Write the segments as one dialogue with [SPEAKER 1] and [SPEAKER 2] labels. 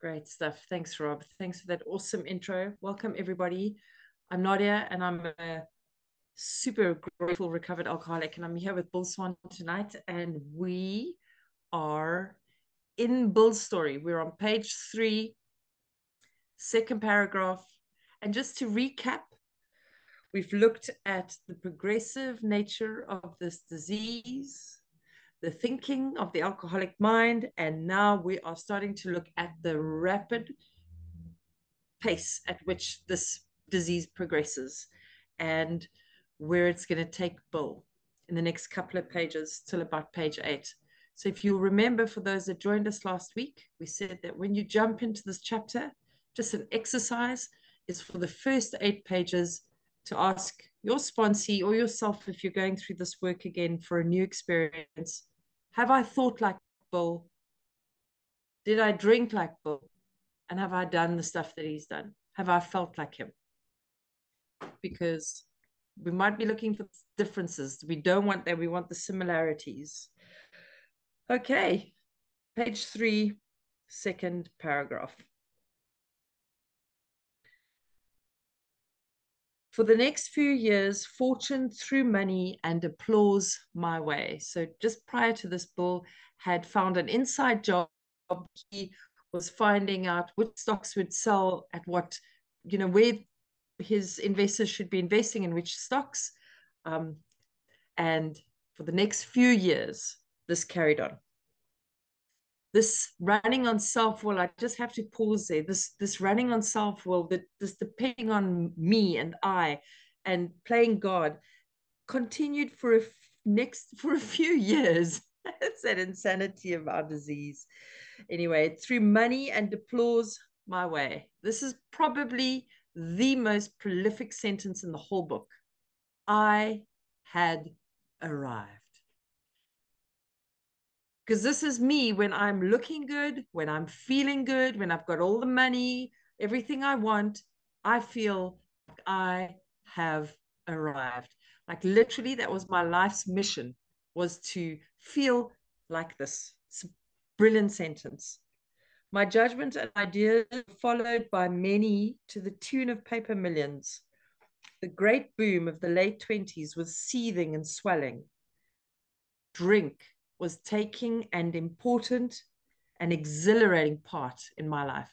[SPEAKER 1] Great stuff. Thanks, Rob. Thanks for that awesome intro. Welcome, everybody. I'm Nadia, and I'm a super grateful recovered alcoholic, and I'm here with Bill Swan tonight, and we are in Bill's story. We're on page 3, second paragraph. And just to recap, we've looked at the progressive nature of this disease, the thinking of the alcoholic mind, and now we are starting to look at the rapid pace at which this disease progresses and where it's going to take Bill in the next couple of pages till about page 8. So if you'll remember, for those that joined us last week, we said that when you jump into this chapter, just an exercise is for the first 8 pages to ask your sponsee or yourself, if you're going through this work again for a new experience, have I thought like Bill? Did I drink like Bill? And have I done the stuff that he's done? Have I felt like him? Because we might be looking for differences. We don't want that. We want the similarities. Okay, page 3, second paragraph. For the next few years, fortune threw money and applause my way. So just prior to this, Bill had found an inside job. He was finding out which stocks would sell at what, where his investors should be investing in which stocks. And for the next few years, this carried on. This running on self-will, I just have to pause there. This running on self-will, this depending on me and I and playing God continued for a few years. It's that insanity of our disease. Anyway, it threw money and applause my way. This is probably the most prolific sentence in the whole book. I had arrived. Because this is me when I'm looking good, when I'm feeling good, when I've got all the money, everything I want, I feel like I have arrived. Like literally, that was my life's mission, was to feel like this. It's a brilliant sentence. My judgment and ideas followed by many to the tune of paper millions. The great boom of the late 20s was seething and swelling. Drink was taking an important and exhilarating part in my life.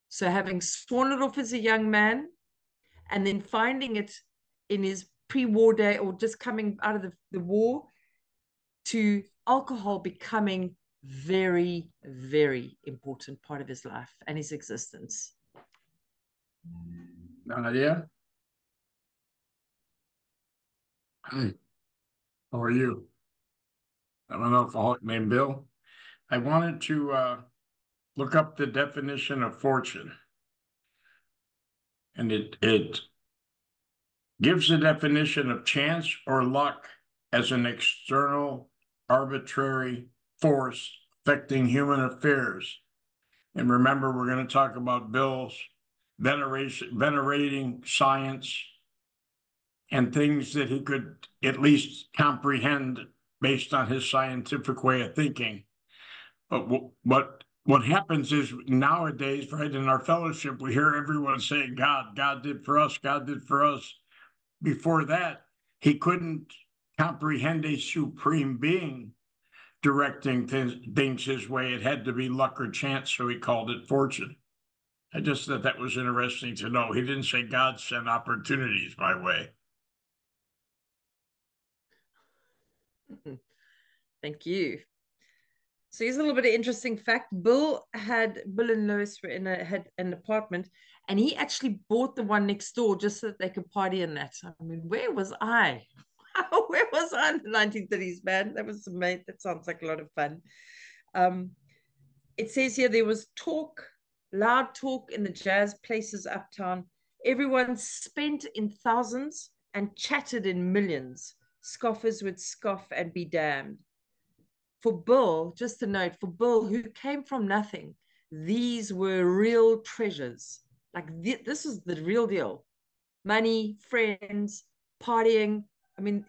[SPEAKER 1] So having sworn it off as a young man and then finding it in his pre-war day or just coming out of the war, to alcohol becoming very, very important part of his life and his existence.
[SPEAKER 2] Nadia? Hi, how are you? I'm an alcoholic named Bill. I wanted to look up the definition of fortune, and it gives the definition of chance or luck as an external arbitrary force affecting human affairs. And remember, we're going to talk about Bill's venerating science and things that he could at least comprehend based on his scientific way of thinking. But what happens is nowadays, right, in our fellowship, we hear everyone saying, God did for us, God did for us. Before that, he couldn't comprehend a supreme being directing things his way. It had to be luck or chance, so he called it fortune. I just thought that was interesting to know. He didn't say God sent opportunities my way.
[SPEAKER 1] Thank you. So here's a little bit of interesting fact. Bill and Lois had an apartment, and he actually bought the one next door just so that they could party in that. I mean, where was I? Where was I in the 1930s, man? That was amazing. That sounds like a lot of fun. Um, it says here there was talk, loud talk in the jazz places uptown. Everyone spent in thousands and chatted in millions. Scoffers would scoff and be damned. For Bill, just a note, for Bill, who came from nothing, these were real treasures. Like this is the real deal. Money, friends, partying. I mean,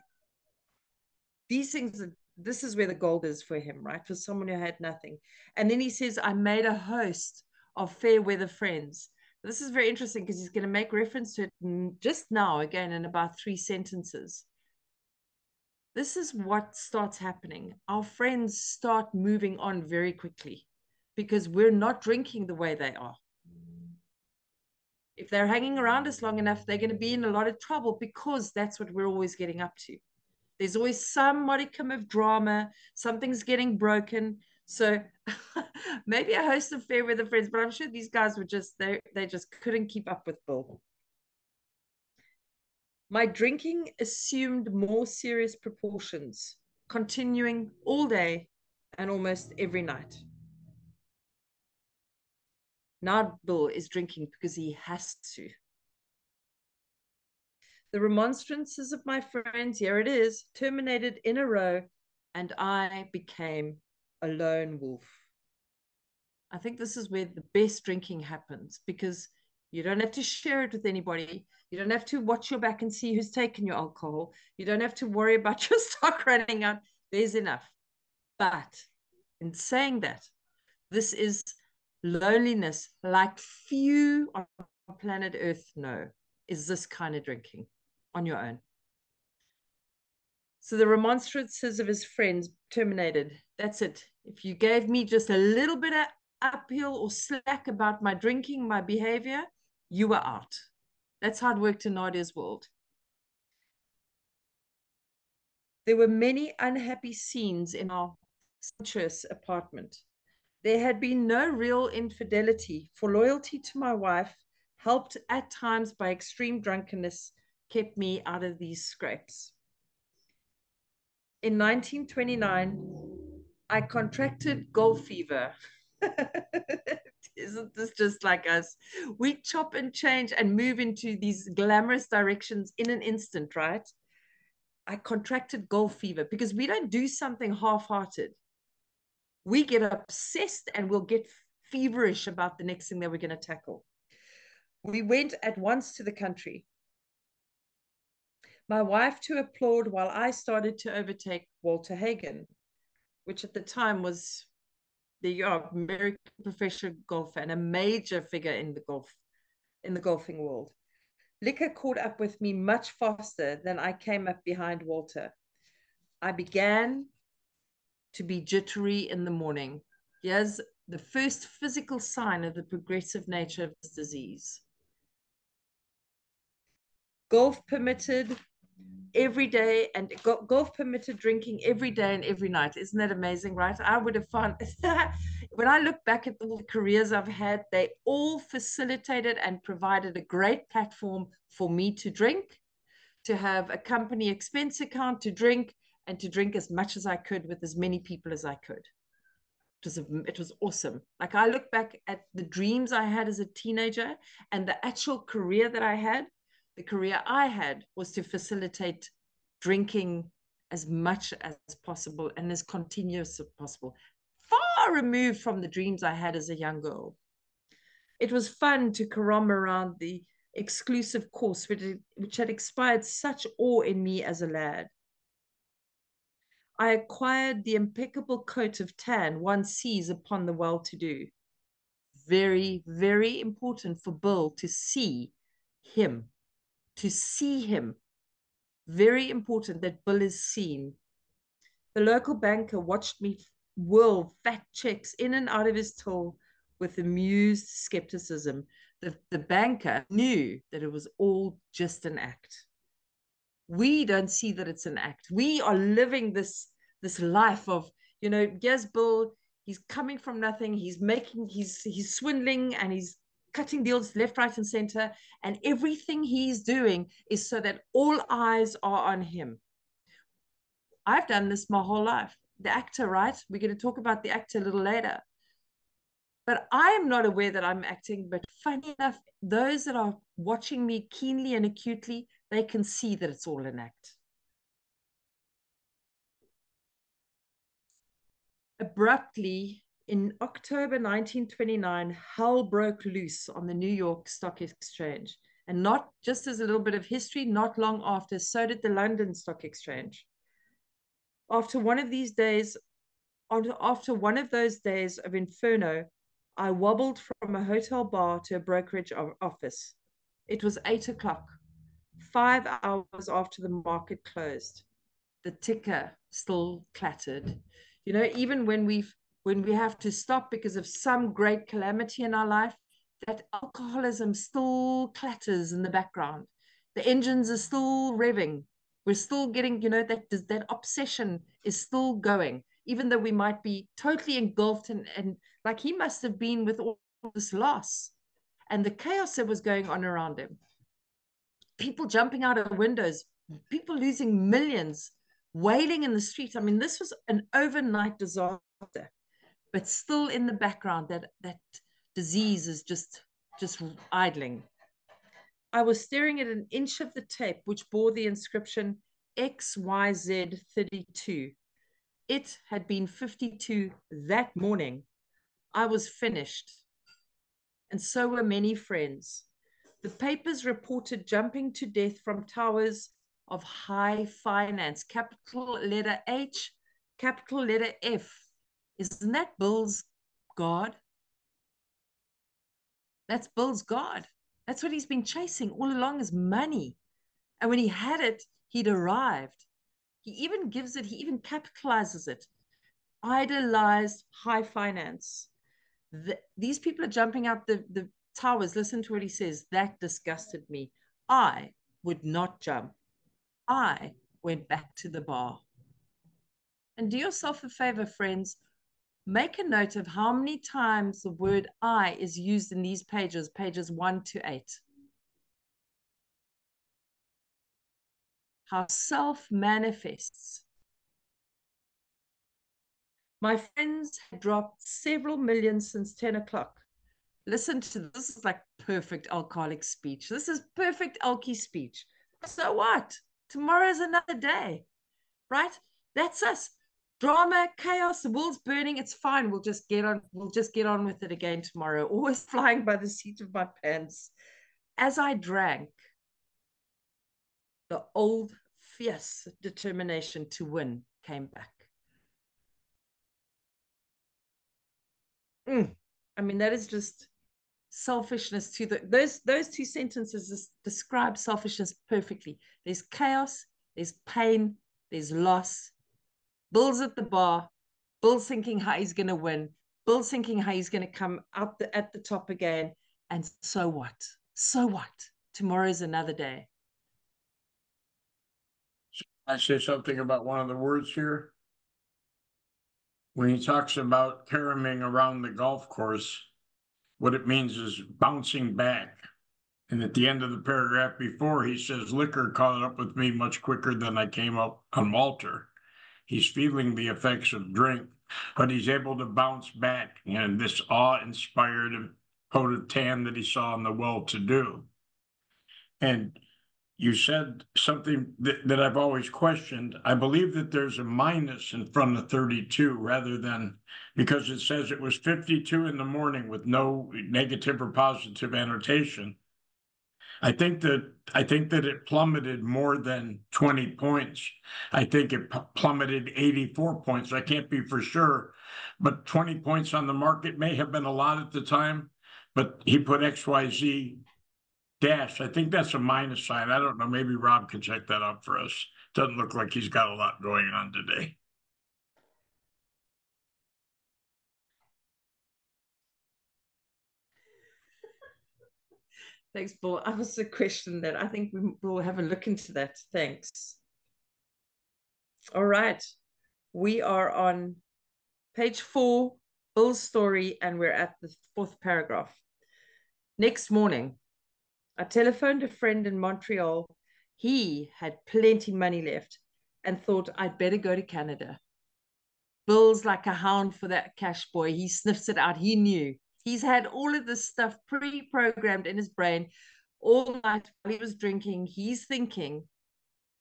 [SPEAKER 1] these things this is where the gold is for him, right? For someone who had nothing. And then he says, I made a host of fair weather friends. This is very interesting because he's going to make reference to it just now, again, in about 3 sentences. This is what starts happening. Our friends start moving on very quickly because we're not drinking the way they are. If they're hanging around us long enough, they're going to be in a lot of trouble because that's what we're always getting up to. There's always some modicum of drama, something's getting broken. So maybe a host of fair weather friends, but I'm sure these guys were just, they just couldn't keep up with Bill. My drinking assumed more serious proportions, continuing all day and almost every night. Now Bill is drinking because he has to. The remonstrances of my friends, here it is, terminated in a row, and I became a lone wolf. I think this is where the best drinking happens because you don't have to share it with anybody. You don't have to watch your back and see who's taken your alcohol. You don't have to worry about your stock running out. There's enough. But in saying that, this is loneliness like few on planet Earth know, is this kind of drinking on your own. So the remonstrances of his friends terminated. That's it. If you gave me just a little bit of uphill or slack about my drinking, my behavior, you were out. That's how it worked in Nadia's world. There were many unhappy scenes in our sumptuous apartment. There had been no real infidelity, for loyalty to my wife, helped at times by extreme drunkenness, kept me out of these scrapes. In 1929, I contracted gold fever. Isn't this just like us? We chop and change and move into these glamorous directions in an instant, right? I contracted gold fever because we don't do something half hearted. We get obsessed and we'll get feverish about the next thing that we're going to tackle. We went at once to the country. My wife to applaud while I started to overtake Walter Hagen, which at the time was the American professional golfer and a major figure in the golfing world. Liquor caught up with me much faster than I came up behind Walter. I began to be jittery in the morning. Here's the first physical sign of the progressive nature of this disease. Golf permitted every day, and golf permitted drinking every day and every night. Isn't that amazing, right? I would have found when I look back at the careers I've had, they all facilitated and provided a great platform for me to drink, to have a company expense account to drink, and to drink as much as I could with as many people as I could. It was awesome. Like I look back at the dreams I had as a teenager and the actual career that I had. The career I had was to facilitate drinking as much as possible and as continuous as possible, far removed from the dreams I had as a young girl. It was fun to carom around the exclusive course, which had inspired such awe in me as a lad. I acquired the impeccable coat of tan one sees upon the well-to-do. Very, very important for Bill to see him, to see him. Very important that Bill is seen. The local banker watched me whirl fat checks in and out of his till with amused skepticism. The banker knew that it was all just an act. We don't see that it's an act. We are living this life of, yes, Bill, he's coming from nothing. He's swindling and he's cutting deals left, right, and center. And everything he's doing is so that all eyes are on him. I've done this my whole life. The actor, right? We're going to talk about the actor a little later. But I am not aware that I'm acting. But funny enough, those that are watching me keenly and acutely, they can see that it's all an act. Abruptly, in October 1929, hell broke loose on the New York Stock Exchange. And not just as a little bit of history, not long after, so did the London Stock Exchange. After one of these days, after one of those days of inferno, I wobbled from a hotel bar to a brokerage office. It was 8 o'clock, 5 hours after the market closed. The ticker still clattered. Even when we have to stop because of some great calamity in our life, that alcoholism still clatters in the background. The engines are still revving. We're still getting, that obsession is still going, even though we might be totally engulfed and like he must have been with all this loss and the chaos that was going on around him. People jumping out of windows, people losing millions, wailing in the streets. I mean, this was an overnight disaster, but still in the background, that disease is just idling. I was staring at an inch of the tape which bore the inscription XYZ32. It had been 52 that morning. I was finished. And so were many friends. The papers reported jumping to death from towers of high finance, capital letter H, capital letter F. Isn't that Bill's God? That's Bill's God. That's what he's been chasing all along, is money. And when he had it, he'd arrived. He even gives it, he even capitalizes it. Idolized high finance. These people are jumping out the towers. Listen to what he says. That disgusted me. I would not jump. I went back to the bar. And do yourself a favor, friends. Make a note of how many times the word I is used in these pages, pages 1 to 8. How self manifests. My friends had dropped several million since 10 o'clock. Listen to this. Is like perfect alcoholic speech. This is perfect alky speech. So what? Tomorrow's another day, right? That's us. Drama, chaos, the world's burning. It's fine. We'll just get on. We'll just get on with it again tomorrow. Always flying by the seat of my pants. As I drank, the old fierce determination to win came back. I mean, that is just selfishness to those two sentences describe selfishness perfectly. There's chaos, there's pain, there's loss. Bill's at the bar. Bill's thinking how he's going to win. Bill's thinking how he's going to come out at the top again. And so what? So what? Tomorrow's another day.
[SPEAKER 2] I say something about one of the words here. When he talks about caroming around the golf course, what it means is bouncing back. And at the end of the paragraph before, he says, liquor caught up with me much quicker than I came up on Walter. He's feeling the effects of drink, but he's able to bounce back. And this awe-inspired coat of tan that he saw in the well-to-do. And you said something that I've always questioned. I believe that there's a minus in front of 32 rather than, because it says it was 52 in the morning with no negative or positive annotation. I think that it plummeted more than 20 points. I think it plummeted 84 points. I can't be for sure, but 20 points on the market may have been a lot at the time, but he put XYZ dash. I think that's a minus sign. I don't know. Maybe Rob can check that out for us. Doesn't look like he's got a lot going on today.
[SPEAKER 1] Thanks, Bill. I was a question that I think we'll have a look into that. Thanks. All right. We are on page 4, Bill's story, and we're at the 4th paragraph. Next morning, I telephoned a friend in Montreal. He had plenty money left and thought I'd better go to Canada. Bill's like a hound for that cash boy. He sniffs it out. He knew. He's had all of this stuff pre-programmed in his brain all night while he was drinking. He's thinking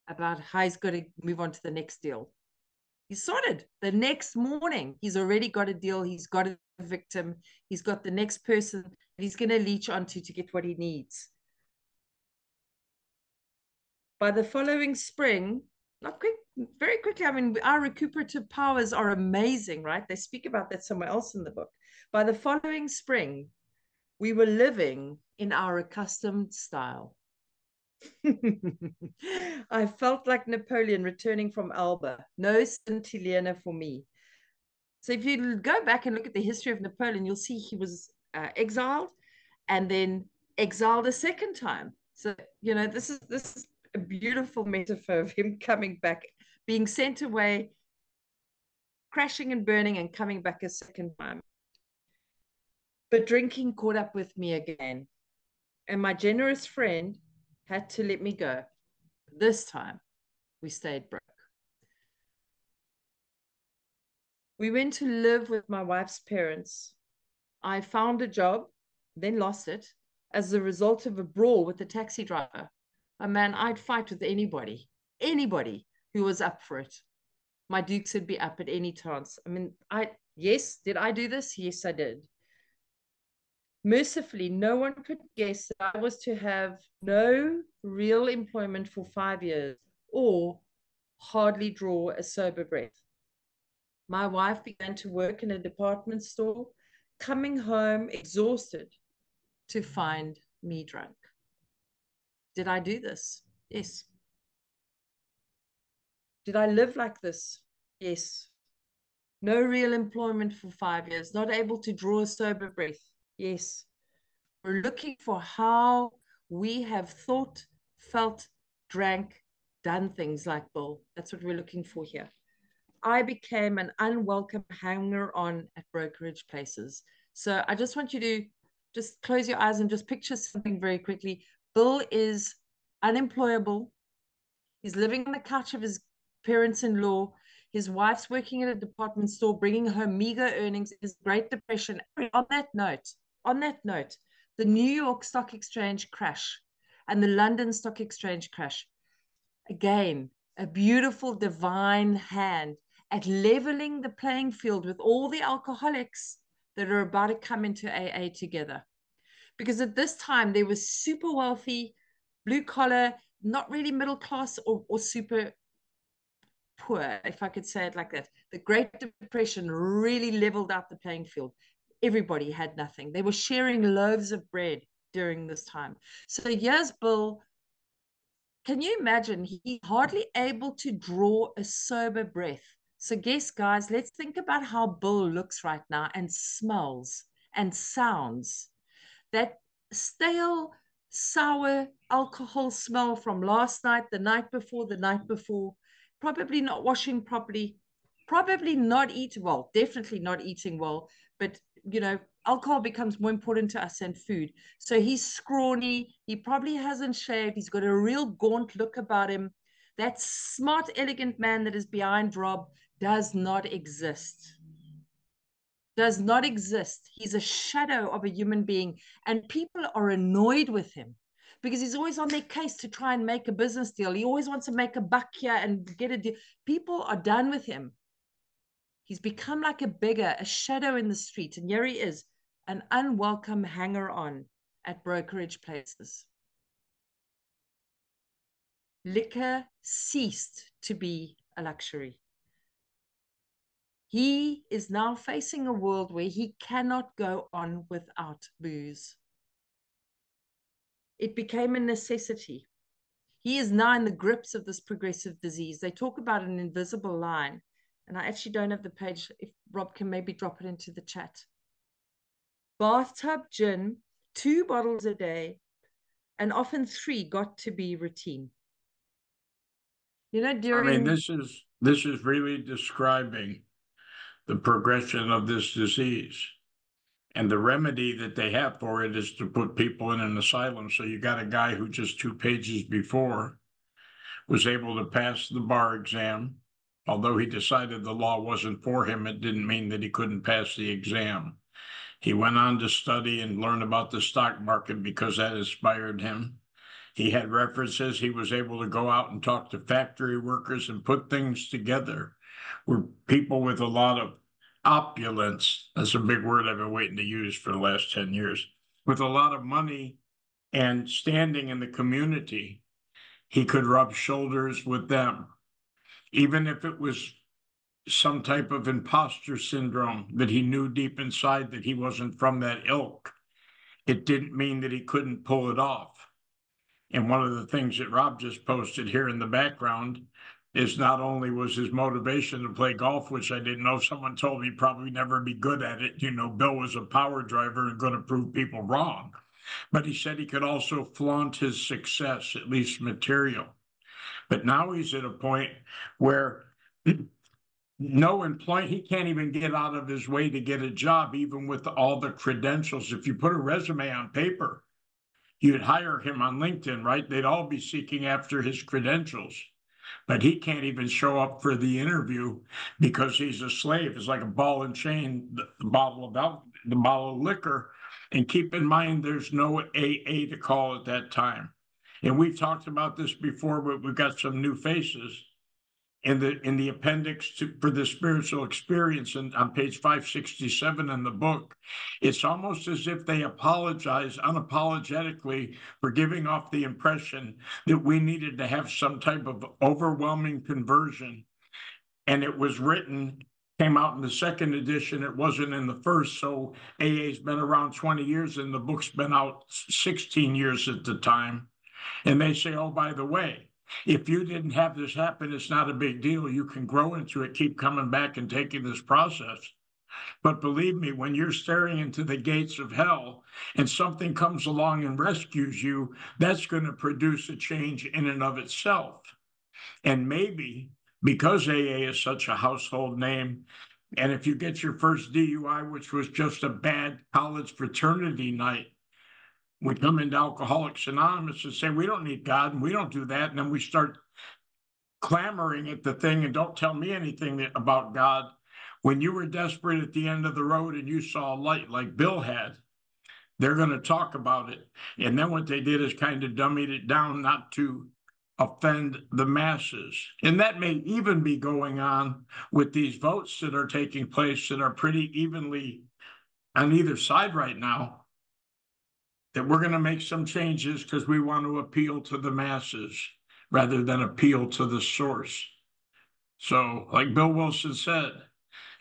[SPEAKER 1] about how he's got to move on to the next deal. He's sorted. The next morning, he's already got a deal. He's got a victim. He's got the next person he's going to leech onto to get what he needs. By the following spring, not quick, very quickly. I mean, our recuperative powers are amazing, right? They speak about that somewhere else in the book. By the following spring, we were living in our accustomed style. I felt like Napoleon returning from Elba. No St. Helena for me. So if you go back and look at the history of Napoleon, you'll see he was exiled and then exiled a second time. So this is a beautiful metaphor of him coming back, being sent away, crashing and burning, and coming back a second time. But drinking caught up with me again, and my generous friend had to let me go. This time, we stayed broke. We went to live with my wife's parents. I found a job, then lost it as a result of a brawl with the taxi driver. A man, I'd fight with anybody who was up for it. My dukes would be up at any chance. I mean, yes, did I do this? Yes, I did. Mercifully, no one could guess that I was to have no real employment for 5 years or hardly draw a sober breath. My wife began to work in a department store, coming home exhausted to find me drunk. Did I do this? Yes. Did I live like this? Yes. No real employment for 5 years, not able to draw a sober breath. Yes. We're looking for how we have thought, felt, drank, done things like Bill. That's what we're looking for here. I became an unwelcome hanger on at brokerage places. So I just want you to just close your eyes and just picture something very quickly. Bill is unemployable. He's living on the couch of his parents-in-law. His wife's working at a department store, bringing home meager earnings. His Great Depression. On that note, the New York Stock Exchange crash and the London Stock Exchange crash. Again, a beautiful divine hand at leveling the playing field with all the alcoholics that are about to come into AA together. Because at this time, they were super wealthy, blue collar, not really middle class or super poor, if I could say it like that. The Great Depression really leveled out the playing field. Everybody had nothing. They were sharing loaves of bread during this time. So here's Bill. Can you imagine? He's hardly able to draw a sober breath. So, guess, guys, let's think about how Bill looks right now and smells and sounds. That stale, sour alcohol smell from last night, the night before, probably not washing properly, probably not eating well, definitely not eating well, but alcohol becomes more important to us than food. So he's scrawny, he probably hasn't shaved, he's got a real gaunt look about him. That smart, elegant man that is behind Rob does not exist. Does not exist. He's a shadow of a human being, and people are annoyed with him because he's always on their case to try and make a business deal. He always wants to make a buck here and get a deal. People are done with him. He's become like a beggar, a shadow in the street, and here he is, an unwelcome hanger-on at brokerage places. Liquor ceased to be a luxury. He is now facing a world where he cannot go on without booze. It became a necessity. He is now in the grips of this progressive disease. They talk about an invisible line, and I actually don't have the page. If Rob can maybe drop it into the chat. Bathtub gin, 2 bottles a day, and often 3 got to be routine.
[SPEAKER 2] I mean,
[SPEAKER 1] During
[SPEAKER 2] this is really describing the progression of this disease. And the remedy that they have for it is to put people in an asylum. So you got a guy who just 2 pages before was able to pass the bar exam. Although he decided the law wasn't for him, it didn't mean that he couldn't pass the exam. He went on to study and learn about the stock market because that inspired him. He had references. He was able to go out and talk to factory workers and put things together. Where people with a lot of opulence, that's a big word I've been waiting to use for the last 10 years, with a lot of money and standing in the community, he could rub shoulders with them. even if it was some type of imposter syndrome that he knew deep inside that he wasn't from that ilk, it didn't mean that he couldn't pull it off. And one of the things that Rob just posted here in the background is not only was his motivation to play golf, which I didn't know, someone told me he'd probably never be good at it. You know, Bill was a power driver and going to prove people wrong. But he said he could also flaunt his success, at least material. But now he's at a point where no employee, he can't even get out of his way to get a job, even with all the credentials. If you put a resume on paper, you'd hire him on LinkedIn, right? They'd all be seeking after his credentials. But he can't even show up for the interview because he's a slave. It's like a ball and chain, the bottle of liquor. And keep in mind, there's no AA to call at that time. And we've talked about this before, but we've got some new faces in the appendix for the spiritual experience, and on page 567 in the book. It's almost as if they apologize unapologetically for giving off the impression that we needed to have some type of overwhelming conversion. And it was written, came out in the second edition, it wasn't in the first. So AA's been around 20 years and the book's been out 16 years at the time. And they say, oh, by the way, if you didn't have this happen, it's not a big deal. You can grow into it, keep coming back and taking this process. But believe me, when you're staring into the gates of hell and something comes along and rescues you, that's going to produce a change in and of itself. And maybe because AA is such a household name, and if you get your first DUI, which was just a bad college fraternity night, we come into Alcoholics Anonymous and say, we don't need God and we don't do that. And then we start clamoring at the thing and don't tell me anything about God. When you were desperate at the end of the road and you saw a light like Bill had, they're going to talk about it. And then what they did is kind of dummied it down not to offend the masses. And that may even be going on with these votes that are taking place that are pretty evenly on either side right now, that we're going to make some changes because we want to appeal to the masses rather than appeal to the source. So, like Bill Wilson said,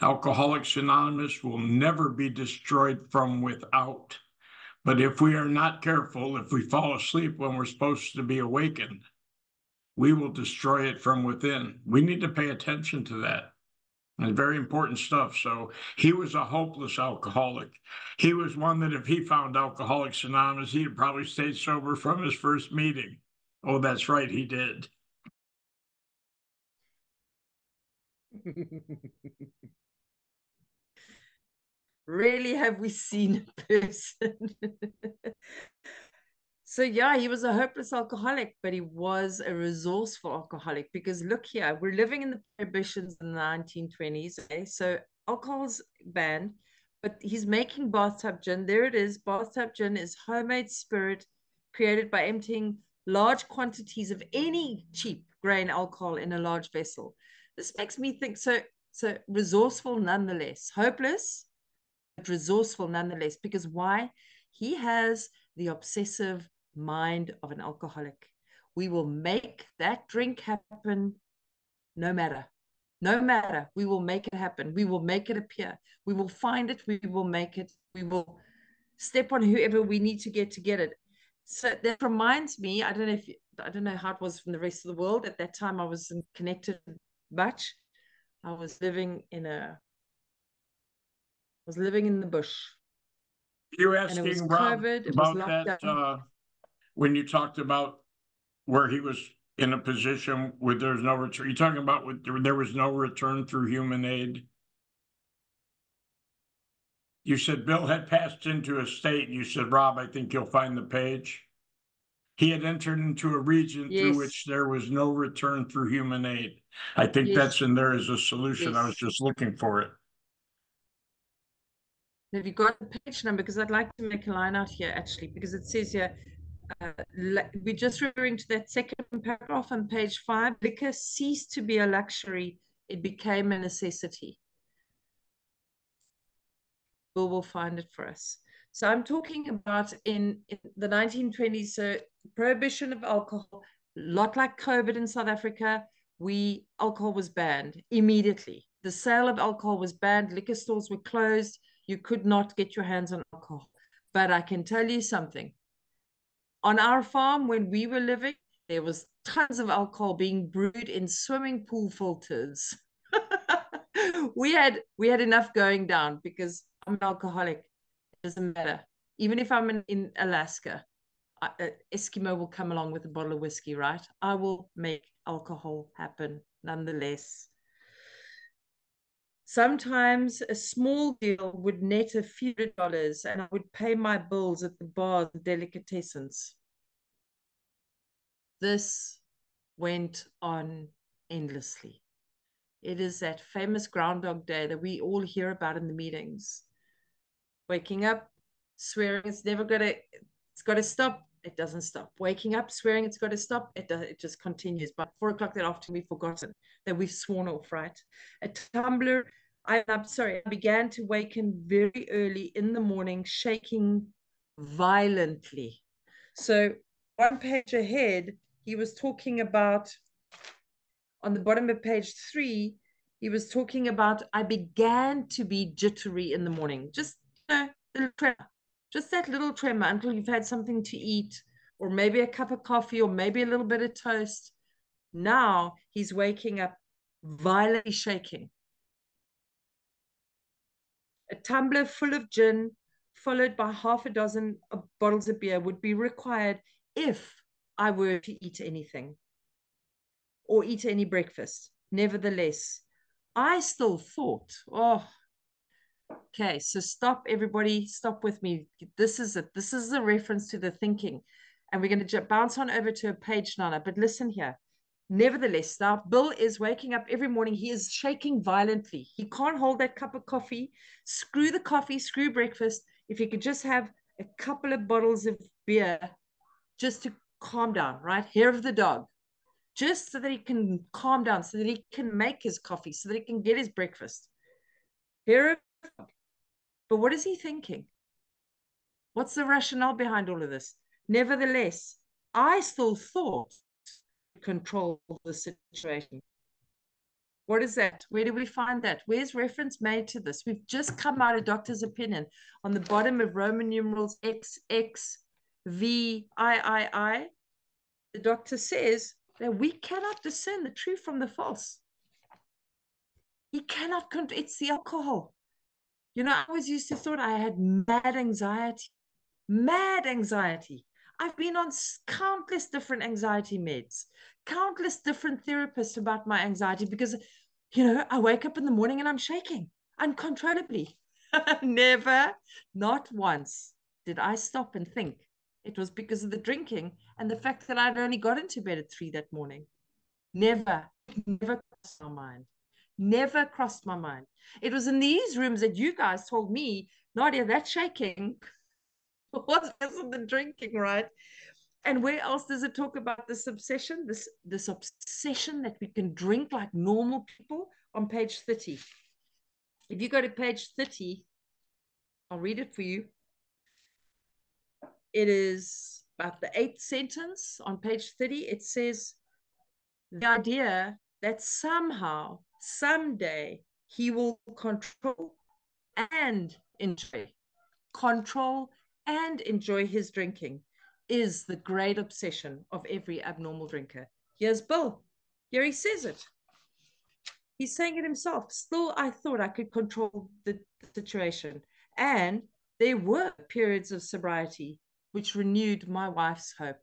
[SPEAKER 2] Alcoholics Anonymous will never be destroyed from without. But if we are not careful, if we fall asleep when we're supposed to be awakened, we will destroy it from within. We need to pay attention to that. And very important stuff. So he was a hopeless alcoholic. He was one that if he found Alcoholics Anonymous, he'd probably stayed sober from his first meeting. Oh, that's right, he did.
[SPEAKER 1] Rarely have we seen a person. So yeah, he was a hopeless alcoholic, but he was a resourceful alcoholic because look here, we're living in the prohibitions in the 1920s. Okay? So alcohol's banned, but he's making bathtub gin. There it is. Bathtub gin is homemade spirit created by emptying large quantities of any cheap grain alcohol in a large vessel. This makes me think so resourceful nonetheless, hopeless, but resourceful nonetheless. Because why? He has the obsessive mind of an alcoholic. We will make that drink happen no matter. No matter. We will make it happen. We will make it appear. We will find it. We will make it. We will step on whoever we need to get it. So that reminds me, I don't know how it was from the rest of the world. At that time, I wasn't connected much. I was living in the bush.
[SPEAKER 2] You
[SPEAKER 1] And it was
[SPEAKER 2] asking Rob
[SPEAKER 1] COVID, it was
[SPEAKER 2] about that
[SPEAKER 1] lockdown.
[SPEAKER 2] when you talked about where he was in a position where there's no return? You're talking about there was no return through human aid. You said Bill had passed into a state, and you said, Rob, I think you'll find the page. He had entered into a region through which
[SPEAKER 1] Yes,
[SPEAKER 2] there was no return through human aid. I think
[SPEAKER 1] yes,
[SPEAKER 2] that's in there as a solution. I was
[SPEAKER 1] yes.
[SPEAKER 2] just looking for it.
[SPEAKER 1] Have you got the page number? Because I'd like to make a line out here actually, because it says here, we're just referring to that second paragraph on page 5. Liquor ceased to be a luxury, it became a necessity. Will find it for us. So I'm talking about in the 1920s, so prohibition of alcohol, a lot like COVID in South Africa, alcohol was banned immediately. The sale of alcohol was banned. Liquor stores were closed. You could not get your hands on alcohol. But I can tell you something. On our farm, when we were living, there was tons of alcohol being brewed in swimming pool filters. we had enough going down because I'm an alcoholic. It doesn't matter. Even if I'm in Alaska, Eskimo will come along with a bottle of whiskey, right? I will make alcohol happen nonetheless. Sometimes a small deal would net a few $100 and I would pay my bills at the bars and delicatessens. This went on endlessly. It is that famous Groundhog Day that we all hear about in the meetings. Waking up, swearing it's got to stop. It doesn't stop. Waking up, swearing it's got to stop. It just continues. By 4 o'clock that afternoon, we've forgotten that we've sworn off, right? A tumbler. I'm sorry. I began to waken very early in the morning, shaking violently. So one page ahead, he was talking about, on the bottom of page 3, he was talking about, I began to be jittery in the morning. Just, little tremor. Just that little tremor until you've had something to eat, or maybe a cup of coffee, or maybe a little bit of toast. Now he's waking up violently shaking. A tumbler full of gin, followed by half a dozen bottles of beer, would be required if I were to eat anything or eat any breakfast. Nevertheless, I still thought, oh, okay, so stop, everybody, stop with me. This is it. This is a reference to the thinking. And we're going to bounce on over to a page, Nana. But listen here. Nevertheless, now Bill is waking up every morning. He is shaking violently. He can't hold that cup of coffee. Screw the coffee, screw breakfast. If he could just have a couple of bottles of beer just to calm down, right? Hair of the dog. Just so that he can calm down, so that he can make his coffee, so that he can get his breakfast. Hair of the dog. But what is he thinking? What's the rationale behind all of this? Nevertheless, I still thought control the situation. What is that? Where do we find that? Where's reference made to this? We've just come out of doctor's opinion on the bottom of Roman numerals X, X, V, I. The doctor says that we cannot discern the true from the false. He cannot, it's the alcohol. You know, I always used to thought I had mad anxiety. Mad anxiety. I've been on countless different anxiety meds, countless different therapists about my anxiety because, I wake up in the morning and I'm shaking uncontrollably. Never, not once did I stop and think it was because of the drinking and the fact that I'd only got into bed at 3 that morning. Never, never crossed my mind. Never crossed my mind. It was in these rooms that you guys told me, Nadia, that shaking was because of the drinking, right? And where else does it talk about this obsession? This obsession that we can drink like normal people on page 30. If you go to page 30, I'll read it for you. It is about the 8th sentence on page 30. It says, the idea that somehow, someday, he will control and enjoy his drinking is the great obsession of every abnormal drinker. Here's Bill. Here he says it. He's saying it himself. Still, I thought I could control the situation. And there were periods of sobriety which renewed my wife's hope.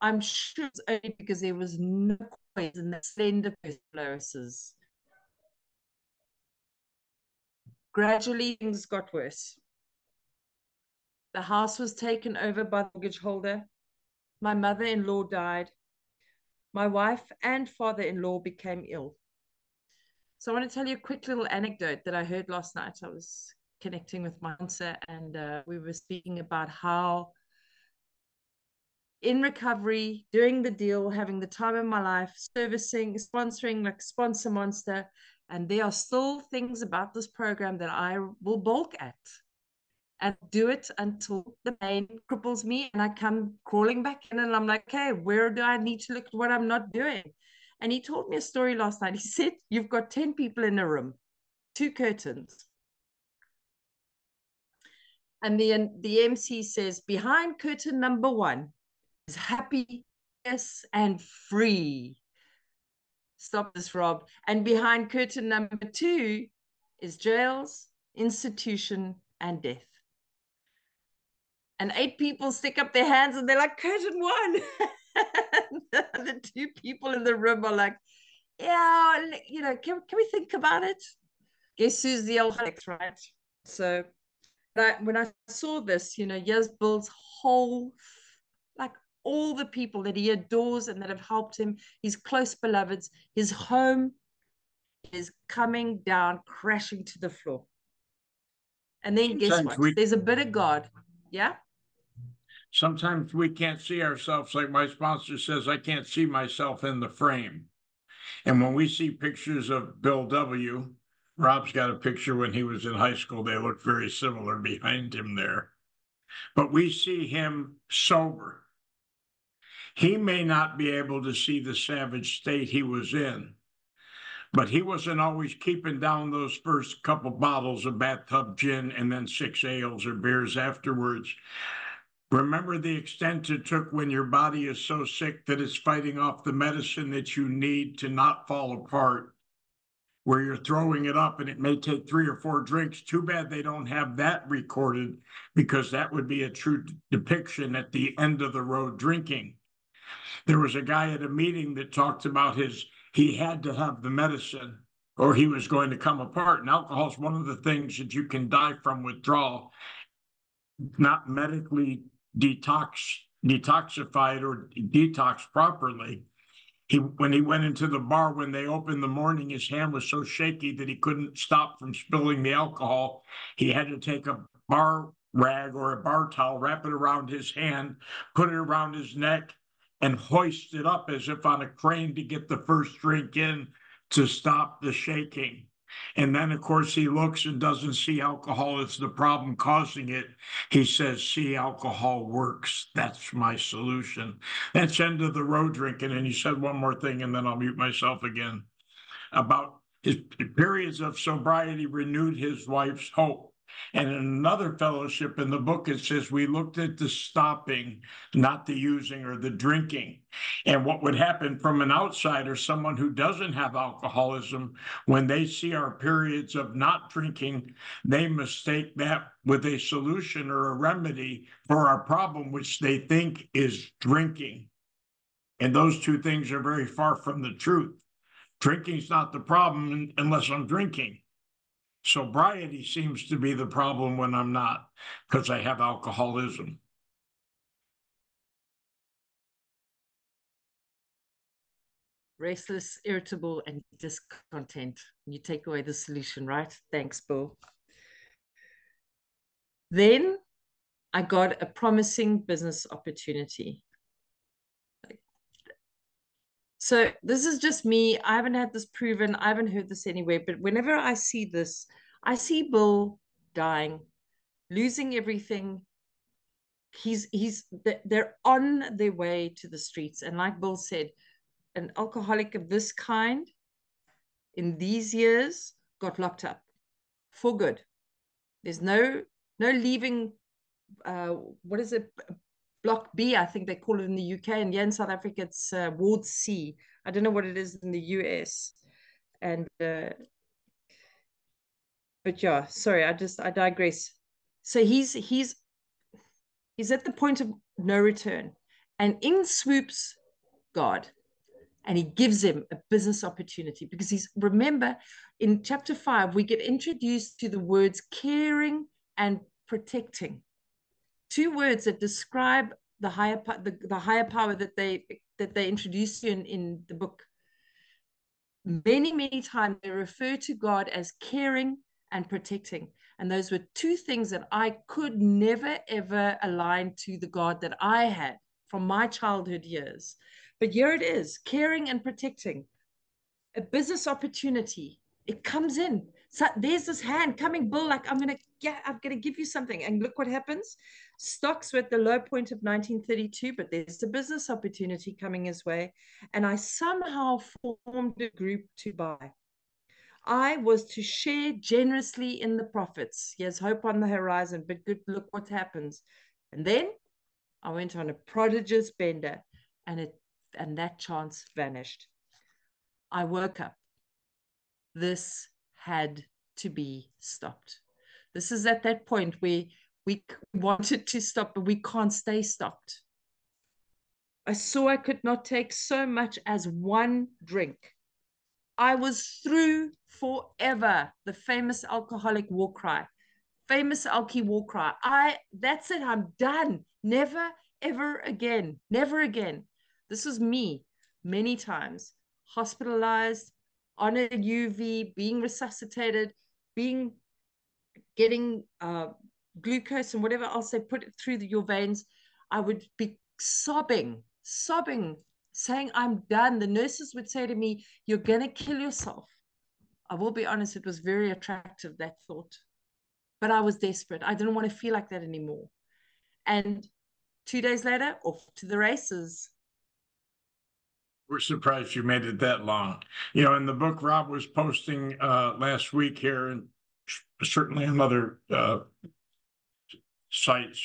[SPEAKER 1] I'm sure it's only because there was no poison in the slender fluoresces. Gradually, things got worse. The house was taken over by the mortgage holder. My mother-in-law died. My wife and father-in-law became ill. So I want to tell you a quick little anecdote that I heard last night. I was connecting with my answer and we were speaking about how in recovery, doing the deal, having the time of my life, servicing, sponsoring like Sponsor Monster, and there are still things about this program that I will balk at and do it until the pain cripples me and I come crawling back in and I'm like, okay, where do I need to look at what I'm not doing? And he told me a story last night. He said, you've got 10 people in a room, 2 curtains. And the MC says, behind curtain number 1 is happiness and free. Stop this, Rob. And behind curtain number 2 is jails, institution, and death. And 8 people stick up their hands and they're like, curtain 1. The 2 people in the room are like, yeah, can we think about it? Guess who's the alcoholics, right? So when I saw this, here's Bill's whole, like all the people that he adores and that have helped him, his close beloveds, his home is coming down, crashing to the floor. And then guess what? There's a bit of God. Yeah.
[SPEAKER 2] Sometimes we can't see ourselves, like my sponsor says, I can't see myself in the frame. And when we see pictures of Bill W., Rob's got a picture when he was in high school. They look very similar behind him there. But we see him sober. He may not be able to see the savage state he was in, but he wasn't always keeping down those first couple bottles of bathtub gin and then 6 ales or beers afterwards. Remember the extent it took when your body is so sick that it's fighting off the medicine that you need to not fall apart, where you're throwing it up and it may take 3 or 4 drinks. Too bad they don't have that recorded, because that would be a true depiction at the end of the road drinking. There was a guy at a meeting that talked about he had to have the medicine or he was going to come apart. And alcohol is one of the things that you can die from withdrawal, not medically detoxified or detox properly. When he went into the bar, when they opened in the morning, his hand was so shaky that he couldn't stop from spilling the alcohol. He had to take a bar rag or a bar towel, wrap it around his hand, put it around his neck, and hoist it up as if on a crane to get the first drink in to stop the shaking. And then, of course, he looks and doesn't see alcohol as the problem causing it. He says, see, alcohol works. That's my solution. That's end of the road drinking. And he said one more thing, and then I'll mute myself again. About his periods of sobriety renewed his wife's hope. And in another fellowship in the book, it says we looked at the stopping, not the using or the drinking. And what would happen from an outsider, someone who doesn't have alcoholism, when they see our periods of not drinking, they mistake that with a solution or a remedy for our problem, which they think is drinking. And those two things are very far from the truth. Drinking's not the problem unless I'm drinking. Sobriety seems to be the problem when I'm not, because I have alcoholism.
[SPEAKER 1] Restless, irritable, and discontent. You take away the solution, right? Thanks, Bill. Then I got a promising business opportunity. So this is just me. I haven't had this proven. I haven't heard this anywhere. But whenever I see this, I see Bill dying, losing everything. They're on their way to the streets. And like Bill said, an alcoholic of this kind in these years got locked up for good. There's no leaving. What is it? Block B, I think they call it in the UK, and yeah, in South Africa it's Ward C. I don't know what it is in the US. And but yeah, sorry, I digress. So he's at the point of no return, and in swoops God, and he gives him a business opportunity, because remember, in chapter 5 we get introduced to the words caring and protecting, 2 words that describe the higher power that they introduce you in the book. Many times they refer to God as caring and protecting, and those were 2 things that I could never ever align to the God that I had from my childhood years. But here it is, caring and protecting, a business opportunity. It comes in. So there's this hand coming, Bill, like I'm gonna give you something. And look what happens. Stocks were at the low point of 1932, but there's a business opportunity coming his way. And I somehow formed a group to buy. I was to share generously in the profits. Yes, hope on the horizon, but good, look what happens. And then I went on a prodigious bender, and that chance vanished. I woke up. This had to be stopped. This is at that point where we wanted to stop, but we can't stay stopped. I saw I could not take so much as one drink. I was through forever. The famous alcoholic war cry. Famous alky war cry. That's it. I'm done. Never, ever again. Never again. This was me many times. Hospitalized, on a UV, being resuscitated, getting glucose and whatever else they put through your veins. I would be sobbing, saying, I'm done. The nurses would say to me, you're going to kill yourself. I will be honest, it was very attractive, that thought. But I was desperate. I didn't want to feel like that anymore. And 2 days later, off to the races.
[SPEAKER 2] We're surprised you made it that long. In the book Rob was posting last week here, and certainly on other sites,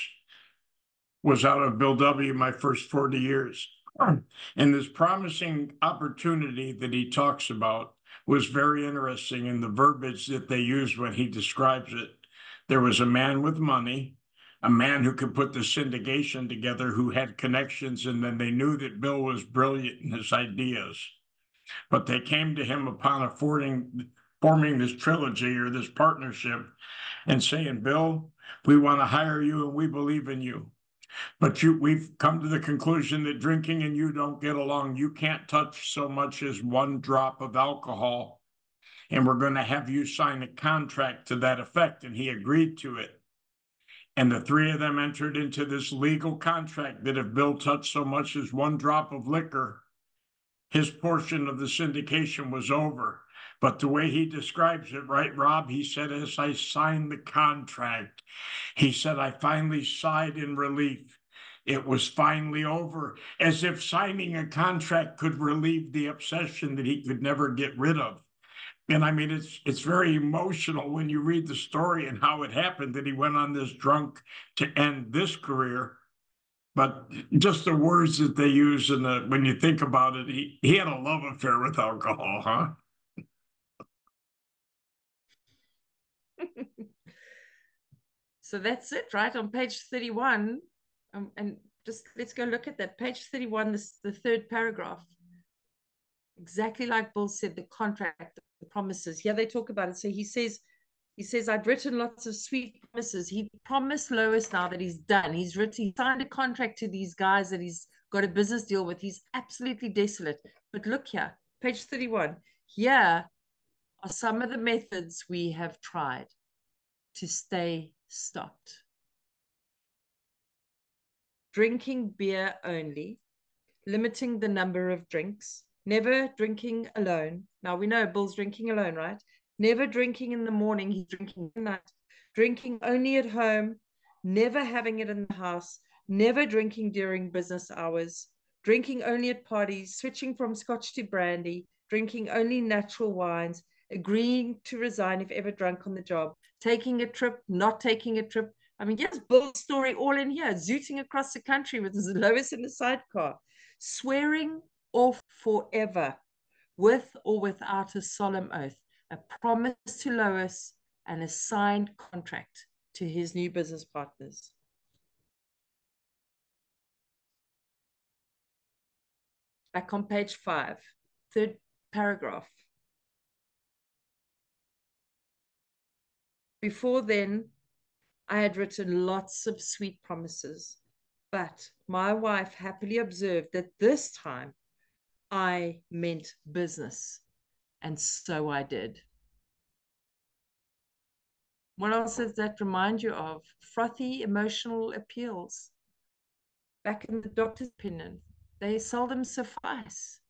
[SPEAKER 2] was out of Bill W. my first 40 years. And this promising opportunity that he talks about was very interesting in the verbiage that they use when he describes it. There was a man with money, a man who could put the syndication together, who had connections, and then they knew that Bill was brilliant in his ideas. But they came to him upon forming this trilogy or this partnership and saying, Bill, we want to hire you and we believe in you. But we've come to the conclusion that drinking and you don't get along. You can't touch so much as one drop of alcohol. And we're going to have you sign a contract to that effect. And he agreed to it. And the three of them entered into this legal contract that if Bill touched so much as one drop of liquor, his portion of the syndication was over. But the way he describes it, right, Rob? He said, as I signed the contract, he said, I finally sighed in relief. It was finally over, as if signing a contract could relieve the obsession that he could never get rid of. And I mean, it's very emotional when you read the story and how it happened that he went on this drunk to end this career. But just the words that they use, and when you think about it, he had a love affair with alcohol, huh?
[SPEAKER 1] So that's it, right? On page 31. And just let's go look at that. Page 31, the third paragraph. Exactly like Bill said, the contract, the promises. Here they talk about it. So he says, I'd written lots of sweet promises. He promised Lois now that he's done. He signed a contract to these guys that he's got a business deal with. He's absolutely desolate. But look here, page 31. Here are some of the methods we have tried to stay stopped. Drinking beer only, limiting the number of drinks, never drinking alone. Now we know Bill's drinking alone, right? Never drinking in the morning, he's drinking at night. Drinking only at home, never having it in the house, never drinking during business hours, drinking only at parties, switching from scotch to brandy, drinking only natural wines, agreeing to resign if ever drunk on the job, taking a trip, not taking a trip. I mean, yes, Bill's story all in here, zooting across the country with his Lois in the sidecar, swearing off forever, with or without a solemn oath, a promise to Lois, and a signed contract to his new business partners. Back on page 5, third paragraph. Before then, I had written lots of sweet promises, but my wife happily observed that this time I meant business, and so I did. What else does that remind you of? Frothy emotional appeals. Back in the doctor's opinion, they seldom suffice.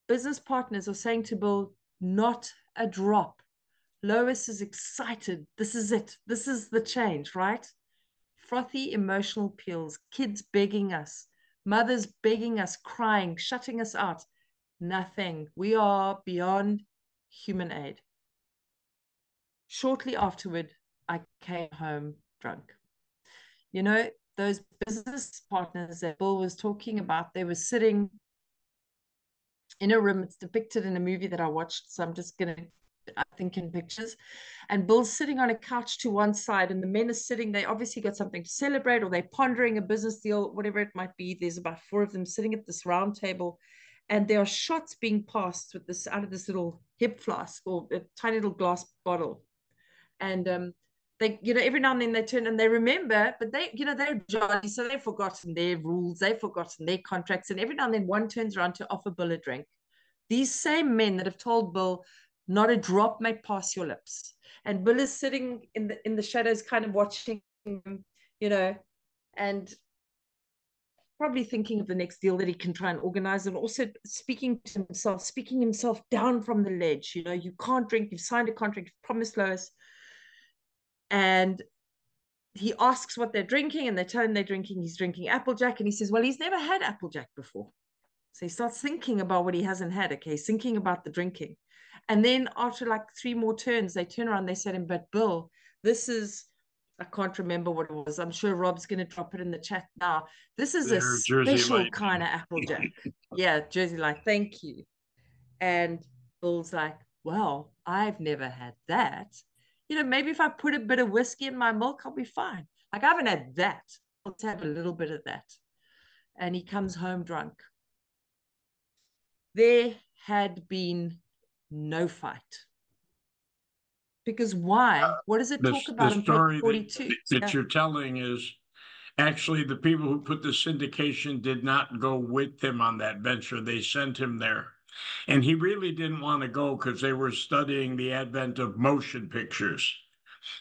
[SPEAKER 1] Business partners are saying to Bill, not a drop. Lois is excited. This is it. This is the change, right? Frothy emotional peels, kids begging us, mothers begging us, crying, shutting us out. Nothing. We are beyond human aid. Shortly afterward, I came home drunk. You know, those business partners that Bill was talking about, they were sitting in a room. It's depicted in a movie that I watched. So I'm just going to, I think, in pictures. And Bill's sitting on a couch to one side, and the men are sitting. They obviously got something to celebrate, or they're pondering a business deal, whatever it might be. There's about four of them sitting at this round table, and there are shots being passed with this out of this little hip flask or a tiny little glass bottle. And they, every now and then they turn and they remember, but they're jolly, so they've forgotten their rules, they've forgotten their contracts, and every now and then one turns around to offer Bill a drink. These same men that have told Bill not a drop may pass your lips, and Bill is sitting in the shadows, kind of watching him, and probably thinking of the next deal that he can try and organize, and also speaking himself down from the ledge. You can't drink, you've signed a contract, you've promised Lois. And he asks what they're drinking, and they tell him he's drinking Applejack. And he says, well, he's never had Applejack before. So he starts thinking about what he hasn't had. Okay, he's thinking about the drinking. And then after like three more turns, they turn around, they said to him, but Bill, this is, I can't remember what it was. I'm sure Rob's going to drop it in the chat now. This is a
[SPEAKER 2] Jersey
[SPEAKER 1] special
[SPEAKER 2] Light.
[SPEAKER 1] kind of Applejack. Yeah, Jersey Light. Thank you. And Bill's like, well, I've never had that. Maybe if I put a bit of whiskey in my milk, I'll be fine. Like, I haven't had that. Let's have a little bit of that. And he comes home drunk. There had been no fight. Because why? What does it talk
[SPEAKER 2] The
[SPEAKER 1] about on page
[SPEAKER 2] story
[SPEAKER 1] 42?
[SPEAKER 2] that you're telling is actually the people who put the syndication did not go with him on that venture. They sent him there. And he really didn't want to go because they were studying the advent of motion pictures.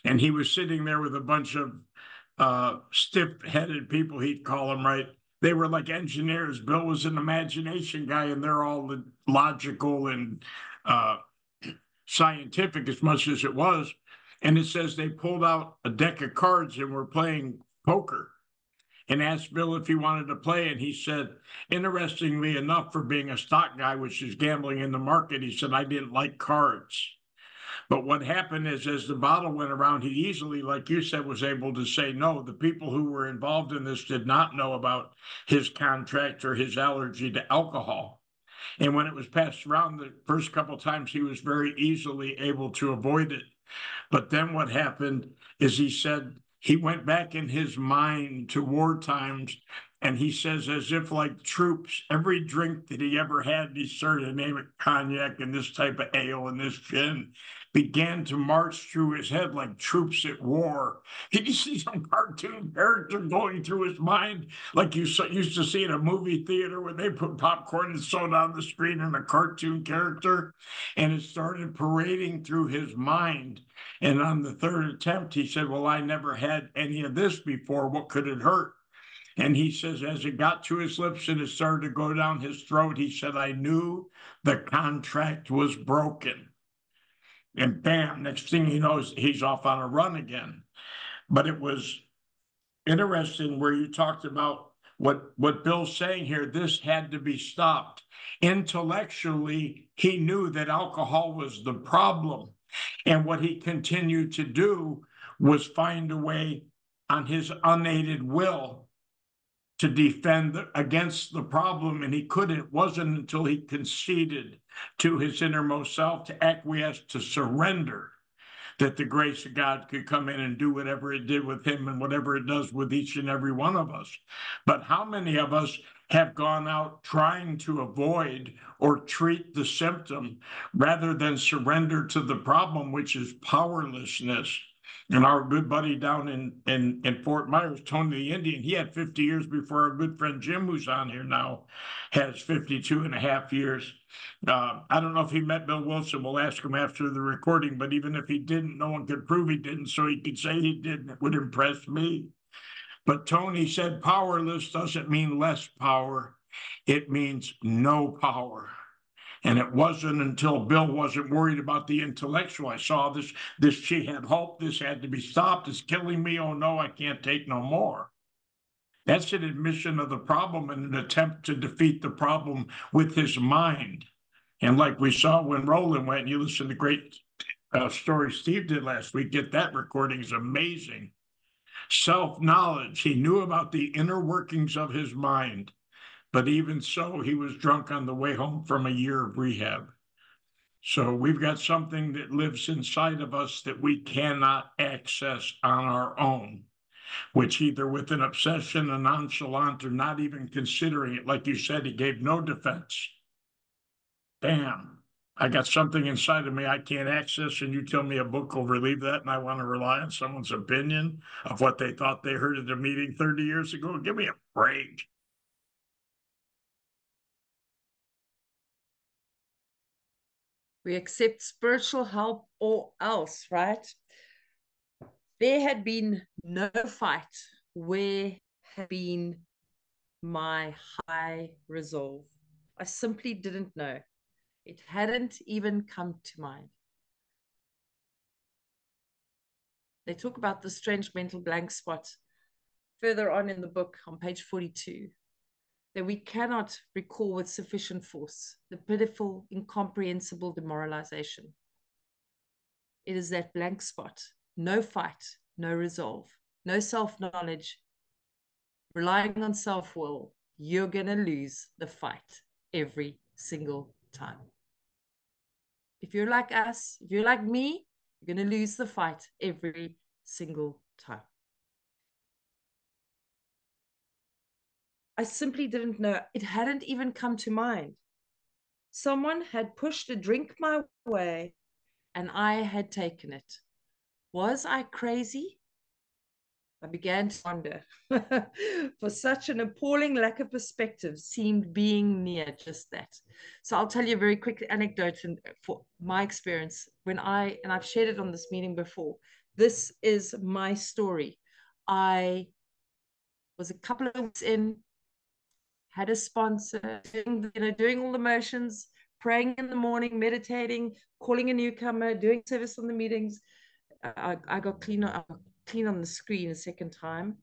[SPEAKER 2] And he was sitting there with a bunch of stiff-headed people, he'd call them, right? They were like engineers. Bill was an imagination guy, and they're all logical and scientific as much as it was. And it says they pulled out a deck of cards and were playing poker and asked Bill if he wanted to play. And he said, interestingly enough, for being a stock guy, which is gambling in the market, he said, I didn't like cards. But what happened is, as the bottle went around, he easily, like you said, was able to say no. The people who were involved in this did not know about his contract or his allergy to alcohol. And when it was passed around the first couple of times, he was very easily able to avoid it. But then what happened is he said he went back in his mind to war times, and he says, as if like troops, every drink that he ever had, he started to name it cognac and this type of ale and this gin, began to march through his head like troops at war. You see some cartoon character going through his mind, like you used to see in a movie theater where they put popcorn and soda on the screen and a cartoon character, and it started parading through his mind. And on the third attempt, he said, well, I never had any of this before. What could it hurt? And he says, as it got to his lips and it started to go down his throat, he said, I knew the contract was broken. And bam, next thing he knows, he's off on a run again. But it was interesting where you talked about what Bill's saying here. This had to be stopped. Intellectually, he knew that alcohol was the problem. And what he continued to do was find a way on his unaided will to defend against the problem. And he couldn't. It wasn't until he conceded to his innermost self, to acquiesce, to surrender, that the grace of God could come in and do whatever it did with him and whatever it does with each and every one of us. But how many of us have gone out trying to avoid or treat the symptom rather than surrender to the problem, which is powerlessness? And our good buddy down in Fort Myers, Tony the Indian, he had 50 years before our good friend Jim, who's on here now, has 52 and a half years. I don't know if he met Bill Wilson. We'll ask him after the recording, but even if he didn't, no one could prove he didn't, so he could say he didn't. It would impress me. But Tony said powerless doesn't mean less power. It means no power. And it wasn't until Bill wasn't worried about the intellectual. I saw this she had hope, this had to be stopped, it's killing me. Oh no, I can't take no more. That's an admission of the problem and an attempt to defeat the problem with his mind. And like we saw when Roland went, you listen to great story Steve did last week, get that recording is amazing. Self-knowledge. He knew about the inner workings of his mind, but even so, he was drunk on the way home from a year of rehab. So we've got something that lives inside of us that we cannot access on our own, which either with an obsession, a nonchalant, or not even considering it, like you said, he gave no defense. Bam. I got something inside of me I can't access, and you tell me a book will relieve that, and I want to rely on someone's opinion of what they thought they heard at a meeting 30 years ago. Give me a break.
[SPEAKER 1] We accept spiritual help or else, right? There had been no fight where had been my high resolve. I simply didn't know. It hadn't even come to mind. They talk about the strange mental blank spot further on in the book on page 42, that we cannot recall with sufficient force the pitiful, incomprehensible demoralization. It is that blank spot, no fight, no resolve, no self-knowledge, relying on self-will. You're going to lose the fight every single time. If you're like us, if you're like me, you're going to lose the fight every single time. I simply didn't know. It hadn't even come to mind. Someone had pushed a drink my way and I had taken it. Was I crazy? I began to wonder. For such an appalling lack of perspective seemed being near just that. So I'll tell you a very quick anecdote for my experience and I've shared it on this meeting before. This is my story. I was a couple of weeks in, had a sponsor, doing all the motions, praying in the morning, meditating, calling a newcomer, doing service on the meetings. I got clean on the screen a second time.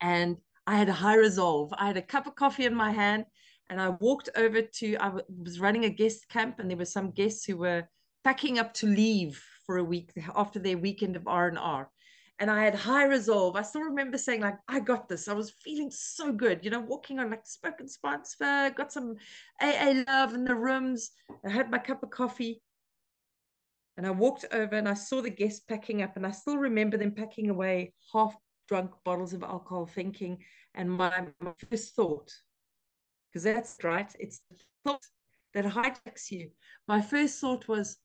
[SPEAKER 1] And I had a high resolve. I had a cup of coffee in my hand and I walked over I was running a guest camp and there were some guests who were packing up to leave for a week after their weekend of R&R. And I had high resolve. I still remember saying like, I got this. I was feeling so good, walking on like spoken sponsor, got some AA love in the rooms. I had my cup of coffee and I walked over and I saw the guests packing up and I still remember them packing away half drunk bottles of alcohol thinking, and my first thought, because that's right, it's the thought that hijacks you. My first thought was,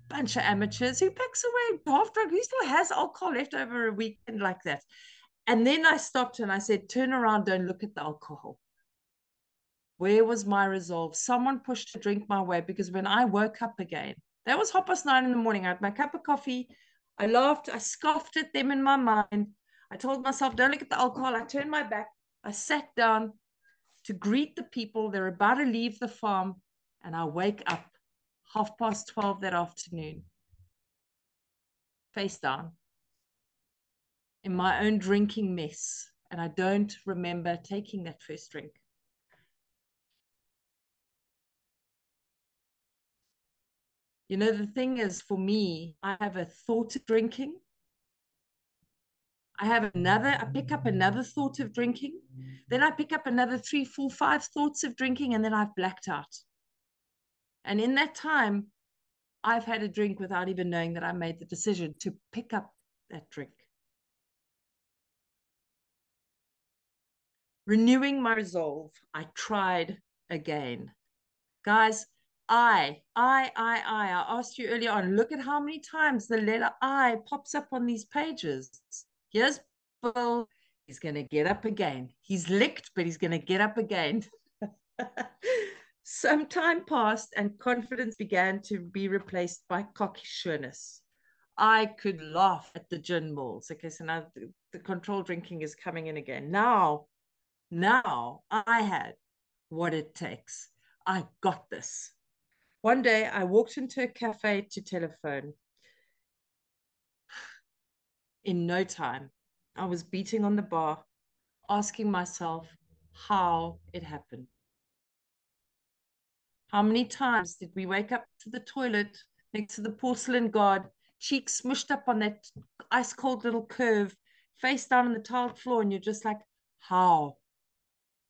[SPEAKER 1] bunch of amateurs who packs away half drunk, who still has alcohol left over a weekend like that? And then I stopped and I said, turn around, don't look at the alcohol. Where was my resolve? Someone pushed a drink my way, because when I woke up again, that was 9:30 in the morning. I had my cup of coffee. I laughed. I scoffed at them in my mind. I told myself, don't look at the alcohol. I turned my back. I sat down to greet the people. They're about to leave the farm. And I wake up 12:30 that afternoon, face down, in my own drinking mess. And I don't remember taking that first drink. The thing is, for me, I have a thought of drinking. I pick up another thought of drinking. Then I pick up another 3, 4, 5 thoughts of drinking, and then I've blacked out. And in that time, I've had a drink without even knowing that I made the decision to pick up that drink. Renewing my resolve, I tried again. Guys, I asked you earlier on, look at how many times the letter I pops up on these pages. Here's Bill. He's going to get up again. He's licked, but he's going to get up again. Some time passed and confidence began to be replaced by cockishness. I could laugh at the gin balls. Okay, so now the controlled drinking is coming in again. Now I had what it takes. I got this. One day I walked into a cafe to telephone. In no time, I was beating on the bar, asking myself how it happened. How many times did we wake up to the toilet next to the porcelain god, cheeks smushed up on that ice cold little curve, face down on the tiled floor, and you're just like, how?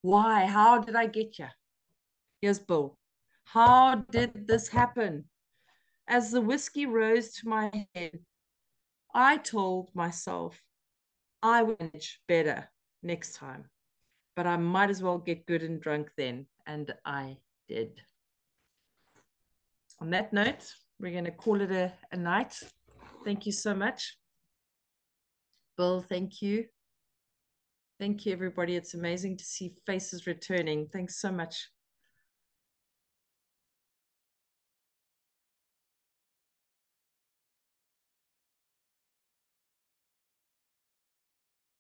[SPEAKER 1] Why? How did I get you? Here's Bill. How did this happen? As the whiskey rose to my head, I told myself I would manage better next time, but I might as well get good and drunk then. And I did. On that note, we're going to call it a night. Thank you so much. Bill, thank you. Thank you, everybody. It's amazing to see faces returning. Thanks so much.